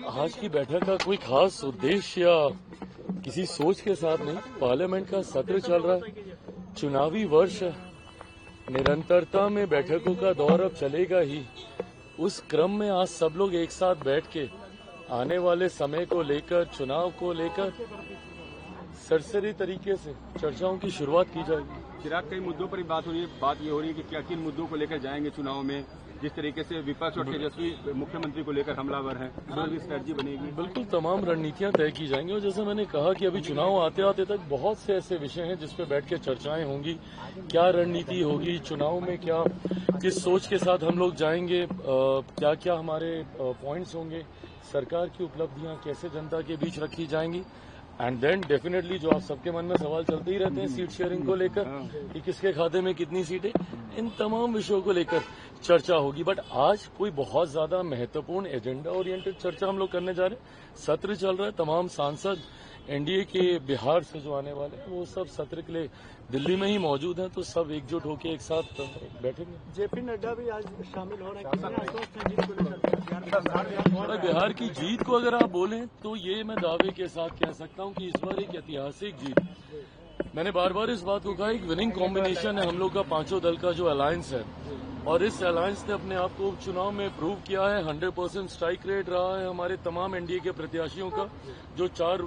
आज की बैठक का कोई खास उद्देश्य या किसी सोच के साथ नहीं। पार्लियामेंट का सत्र चल रहा है, चुनावी वर्ष है, निरंतरता में बैठकों का दौर अब चलेगा ही। उस क्रम में आज सब लोग एक साथ बैठ के आने वाले समय को लेकर, चुनाव को लेकर सरसरी तरीके से चर्चाओं की शुरुआत की जाएगी। चिराग, कई मुद्दों पर बात हो रही है। बात ये हो रही है कि क्या किन मुद्दों को लेकर जाएंगे चुनाव में। जिस तरीके से विपक्ष और तेजस्वी मुख्यमंत्री को लेकर हमलावर हैं, भी स्ट्रेटजी बनेगी। बिल्कुल तमाम रणनीतियां तय की जाएंगी और जैसे मैंने कहा कि अभी चुनाव आते आते तक बहुत से ऐसे विषय हैं जिस पे बैठ के चर्चाएं होंगी। क्या रणनीति होगी चुनाव में, क्या किस सोच के साथ हम लोग जाएंगे, क्या क्या हमारे पॉइंट्स होंगे, सरकार की उपलब्धियां कैसे जनता के बीच रखी जाएंगी। एंड देन डेफिनेटली जो आप सबके मन में सवाल चलते ही रहते हैं सीट शेयरिंग को लेकर कि किसके खाते में कितनी सीटें, इन तमाम विषयों को लेकर चर्चा होगी। बट आज कोई बहुत ज्यादा महत्वपूर्ण एजेंडा ओरिएंटेड चर्चा हम लोग करने जा रहे हैं। सत्र चल रहा है, तमाम सांसद एनडीए के बिहार से जो आने वाले हैं वो सब सत्र के लिए दिल्ली में ही मौजूद हैं, तो सब एकजुट होकर एक साथ बैठेंगे। जेपी नड्डा भी आज शामिल हो रहे हैं। बिहार की जीत को अगर आप बोलें तो ये मैं दावे के साथ कह सकता हूं कि इस बार एक ऐतिहासिक जीत। मैंने बार बार इस बात को कहा, एक विनिंग कॉम्बिनेशन है हम लोग का, पांचों दल का जो अलायंस है, और इस अलायंस ने अपने आप को उपचुनाव में प्रूव किया है। 100% स्ट्राइक रेट रहा है हमारे तमाम एनडीए के प्रत्याशियों का। जो 4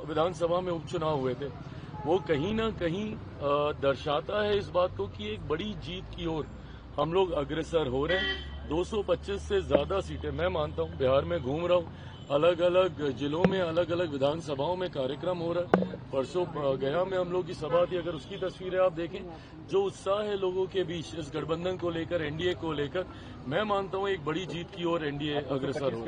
विधानसभा में उपचुनाव हुए थे, वो कहीं न कहीं दर्शाता है इस बात को कि एक बड़ी जीत की ओर हम लोग अग्रसर हो रहे हैं। 225 से ज्यादा सीटें मैं मानता हूं। बिहार में घूम रहा हूं, अलग अलग जिलों में अलग अलग विधानसभाओं में कार्यक्रम हो रहा है। परसों गया में हम लोग की सभा थी, अगर उसकी तस्वीरें आप देखें, जो उत्साह है लोगों के बीच इस गठबंधन को लेकर, एनडीए को लेकर, मैं मानता हूं एक बड़ी जीत की ओर एनडीए अग्रसर हो।